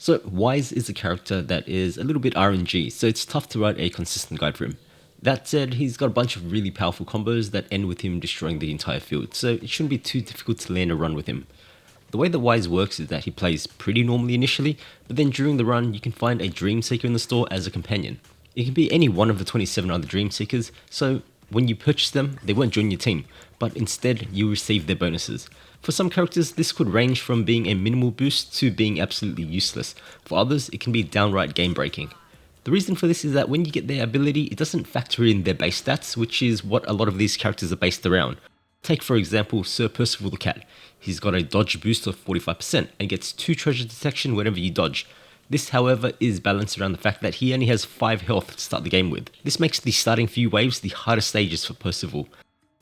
So Wise is a character that is a little bit RNG, so it's tough to write a consistent guide for him. That said, he's got a bunch of really powerful combos that end with him destroying the entire field, so it shouldn't be too difficult to land a run with him. The way that Wise works is that he plays pretty normally initially, but then during the run you can find a Dreamseeker in the store as a companion. It can be any one of the 27 other Dreamseekers, so when you purchase them, they won't join your team, but instead you receive their bonuses. For some characters, this could range from being a minimal boost to being absolutely useless. For others, it can be downright game breaking. The reason for this is that when you get their ability, it doesn't factor in their base stats, which is what a lot of these characters are based around. Take for example Sir Percival the Cat. He's got a dodge boost of 45% and gets 2 treasure detection whenever you dodge. This however is balanced around the fact that he only has 5 health to start the game with. This makes the starting few waves the hardest stages for Percival.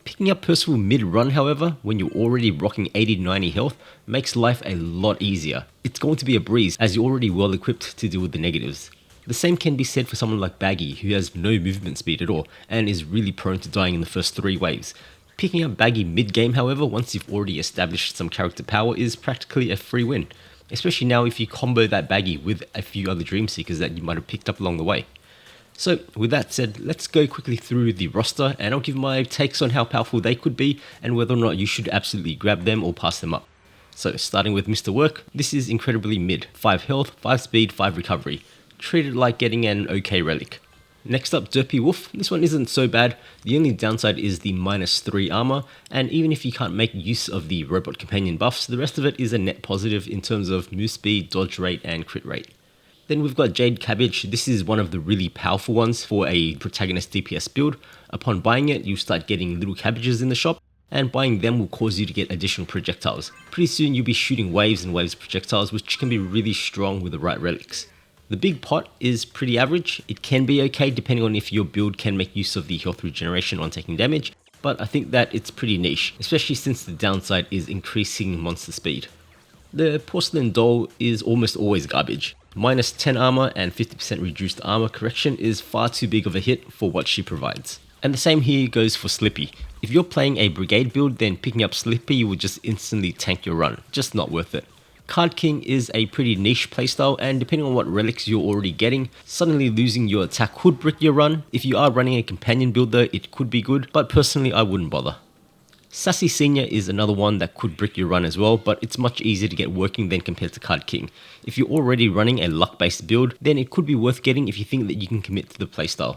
Picking up Percival mid-run however, when you're already rocking 80-90 health, makes life a lot easier. It's going to be a breeze as you're already well equipped to deal with the negatives. The same can be said for someone like Baggy, who has no movement speed at all and is really prone to dying in the first 3 waves. Picking up Baggy mid-game however, once you've already established some character power, is practically a free win. Especially now if you combo that Baggy with a few other Dreamseekers that you might have picked up along the way. So with that said, let's go quickly through the roster and I'll give my takes on how powerful they could be and whether or not you should absolutely grab them or pass them up. So starting with Mr. Work, this is incredibly mid. 5 health, 5 speed, 5 recovery. Treat it like getting an okay relic. Next up, Derpy Wolf. This one isn't so bad. The only downside is the -3 armor, and even if you can't make use of the robot companion buffs, the rest of it is a net positive in terms of move speed, dodge rate, and crit rate. Then we've got Jade Cabbage. This is one of the really powerful ones for a protagonist DPS build. Upon buying it, you start getting little cabbages in the shop, and buying them will cause you to get additional projectiles. Pretty soon you'll be shooting waves and waves of projectiles, which can be really strong with the right relics. The big pot is pretty average. It can be okay depending on if your build can make use of the health regeneration on taking damage, but I think that it's pretty niche, especially since the downside is increasing monster speed. The Porcelain Doll is almost always garbage. -10 armor and 50% reduced armor correction is far too big of a hit for what she provides. And the same here goes for Slippy. If you're playing a Brigade build, then picking up Slippy will just instantly tank your run. Just not worth it. Card King is a pretty niche playstyle, and depending on what relics you're already getting, suddenly losing your attack could brick your run. If you are running a companion build though, it could be good, but personally I wouldn't bother. Sassy Senior is another one that could brick your run as well, but it's much easier to get working than compared to Card King. If you're already running a luck based build, then it could be worth getting if you think that you can commit to the playstyle.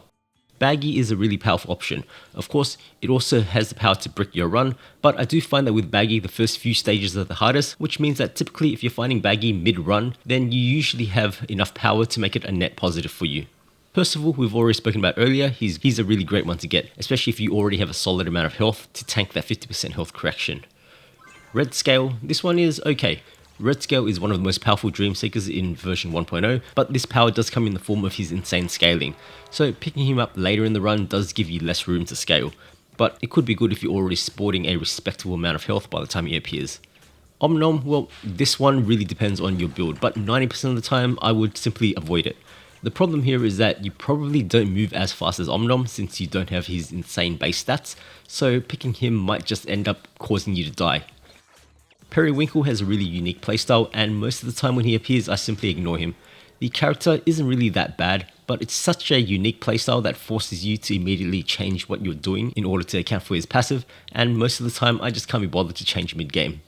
Baggy is a really powerful option. Of course, it also has the power to brick your run, but I do find that with Baggy the first few stages are the hardest, which means that typically if you're finding Baggy mid-run, then you usually have enough power to make it a net positive for you. Percival, we've already spoken about earlier, he's a really great one to get, especially if you already have a solid amount of health to tank that 50% health correction. Red Scale, this one is okay. Red Scale is one of the most powerful Dreamseekers in version 1.0, but this power does come in the form of his insane scaling, so picking him up later in the run does give you less room to scale, but it could be good if you're already sporting a respectable amount of health by the time he appears. Omnom, well, this one really depends on your build, but 90% of the time I would simply avoid it. The problem here is that you probably don't move as fast as Omnom since you don't have his insane base stats, so picking him might just end up causing you to die. Periwinkle has a really unique playstyle, and most of the time when he appears I simply ignore him. The character isn't really that bad, but it's such a unique playstyle that forces you to immediately change what you're doing in order to account for his passive, and most of the time I just can't be bothered to change mid-game.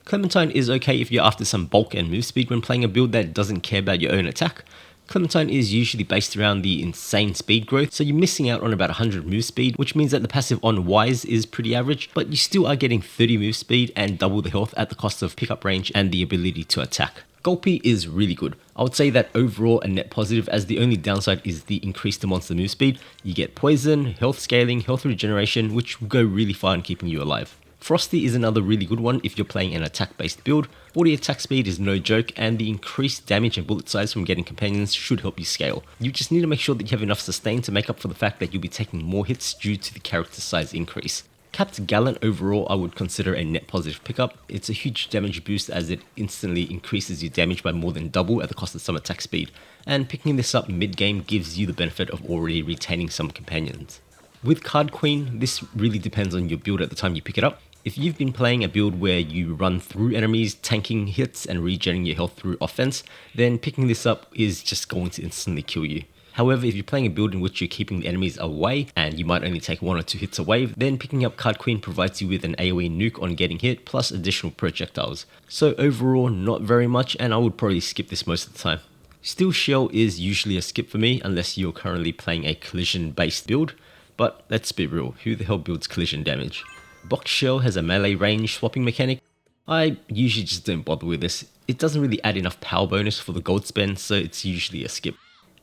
Clementine is okay if you're after some bulk and move speed when playing a build that doesn't care about your own attack. Clementine is usually based around the insane speed growth, so you're missing out on about 100 move speed, which means that the passive on Wise is pretty average, but you still are getting 30 move speed and double the health at the cost of pickup range and the ability to attack. Gulpy is really good. I would say that overall a net positive, as the only downside is the increase to monster move speed. You get poison, health scaling, health regeneration, which will go really far in keeping you alive. Frosty is another really good one if you're playing an attack based build. 40 attack speed is no joke, and the increased damage and bullet size from getting companions should help you scale. You just need to make sure that you have enough sustain to make up for the fact that you'll be taking more hits due to the character size increase. Capped Gallant overall I would consider a net positive pickup. It's a huge damage boost as it instantly increases your damage by more than double at the cost of some attack speed, and picking this up mid game gives you the benefit of already retaining some companions. With Card Queen, this really depends on your build at the time you pick it up. If you've been playing a build where you run through enemies, tanking hits and regenerating your health through offense, then picking this up is just going to instantly kill you. However, if you're playing a build in which you're keeping the enemies away and you might only take 1 or 2 hits away, then picking up Card Queen provides you with an AoE nuke on getting hit plus additional projectiles. So overall, not very much, and I would probably skip this most of the time. Steel Shell is usually a skip for me unless you're currently playing a collision based build, but let's be real, who the hell builds collision damage? Box Shell has a melee range swapping mechanic. I usually just don't bother with this. It doesn't really add enough power bonus for the gold spend, so it's usually a skip.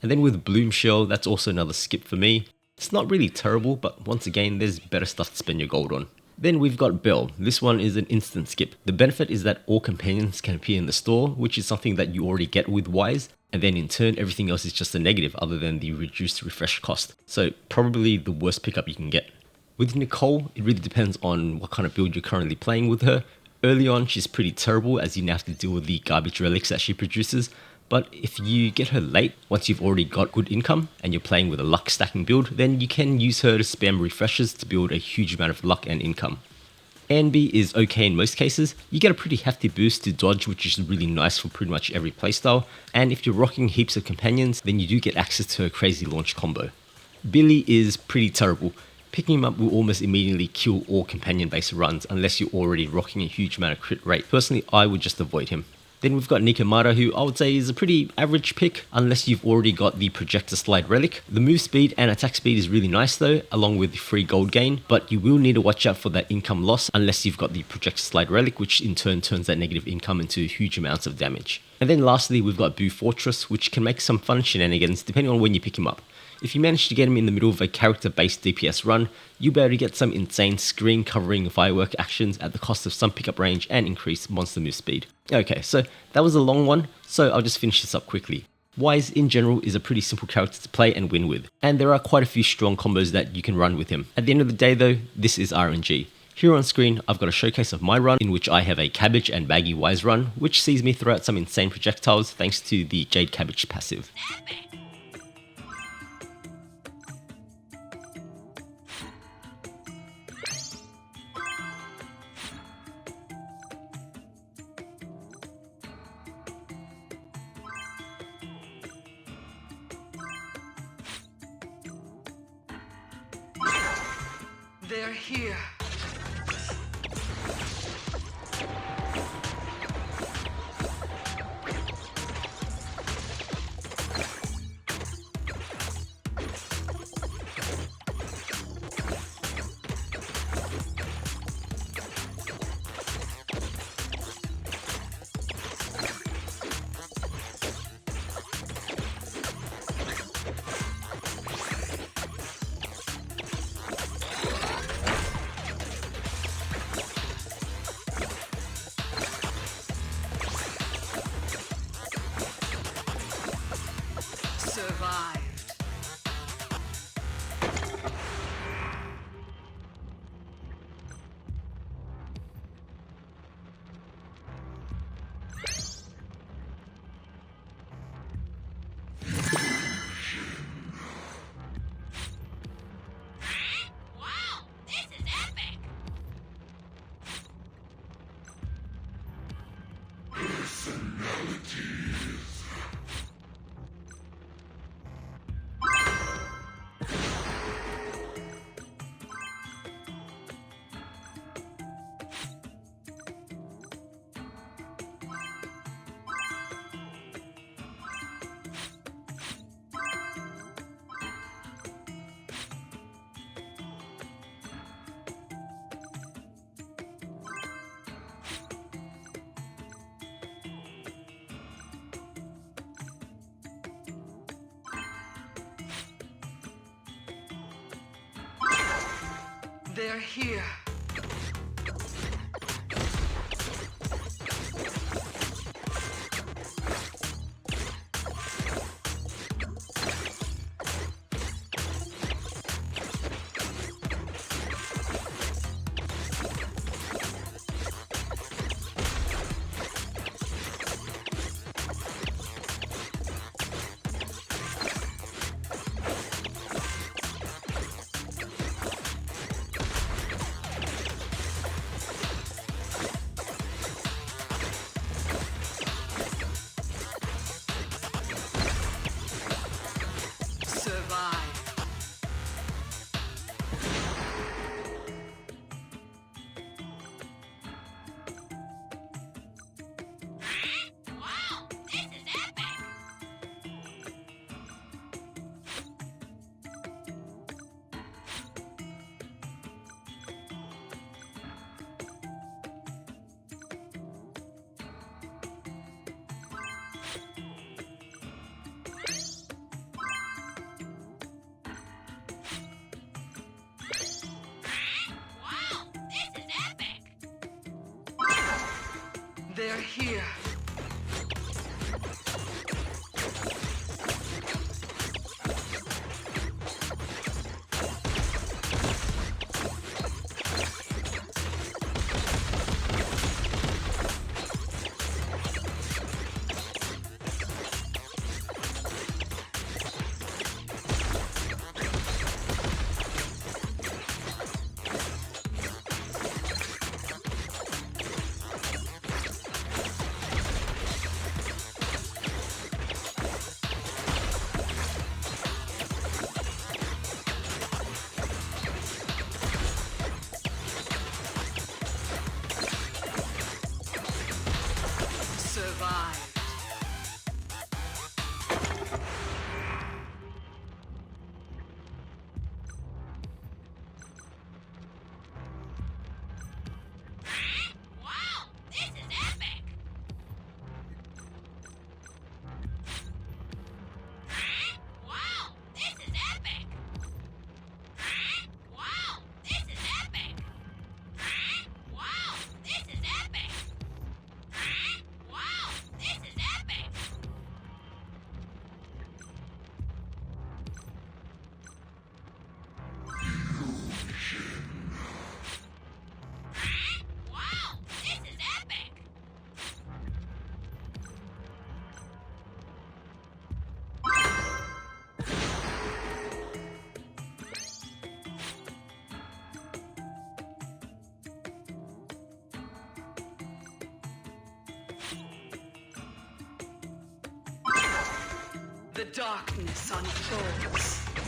And then with Bloom Shell, that's also another skip for me. It's not really terrible, but once again, there's better stuff to spend your gold on. Then we've got Bell. This one is an instant skip. The benefit is that all companions can appear in the store, which is something that you already get with Wise, and then in turn everything else is just a negative other than the reduced refresh cost. So probably the worst pickup you can get. With Nicole, it really depends on what kind of build you're currently playing with her. Early on, she's pretty terrible as you now have to deal with the garbage relics that she produces. But if you get her late, once you've already got good income and you're playing with a luck stacking build, then you can use her to spam refreshes to build a huge amount of luck and income. Anby is okay in most cases. You get a pretty hefty boost to dodge, which is really nice for pretty much every playstyle. And if you're rocking heaps of companions, then you do get access to her crazy launch combo. Billy is pretty terrible. Picking him up will almost immediately kill all companion-based runs unless you're already rocking a huge amount of crit rate. Personally, I would just avoid him. Then we've got Nikomata, who I would say is a pretty average pick unless you've already got the Projector Slide Relic. The move speed and attack speed is really nice though, along with the free gold gain, but you will need to watch out for that income loss unless you've got the Projector Slide Relic, which in turn turns that negative income into huge amounts of damage. And then lastly, we've got Boo Fortress, which can make some fun shenanigans depending on when you pick him up. If you manage to get him in the middle of a character-based DPS run, you'll be able to get some insane screen covering firework actions at the cost of some pickup range and increased monster move speed. Okay, so that was a long one, so I'll just finish this up quickly. Wise in general is a pretty simple character to play and win with, and there are quite a few strong combos that you can run with him. At the end of the day though, this is RNG. Here on screen, I've got a showcase of my run in which I have a Cabbage and Baggy Wise run, which sees me throw out some insane projectiles thanks to the Jade Cabbage passive. They're here. Survived. Wow, this is epic! They're here. They're here. Survived. Wow, this is epic! Wow, this is epic! Wow, this is epic! Wow, this is epic! Wow, this is epic! Wow, this is epic! The darkness unfolds.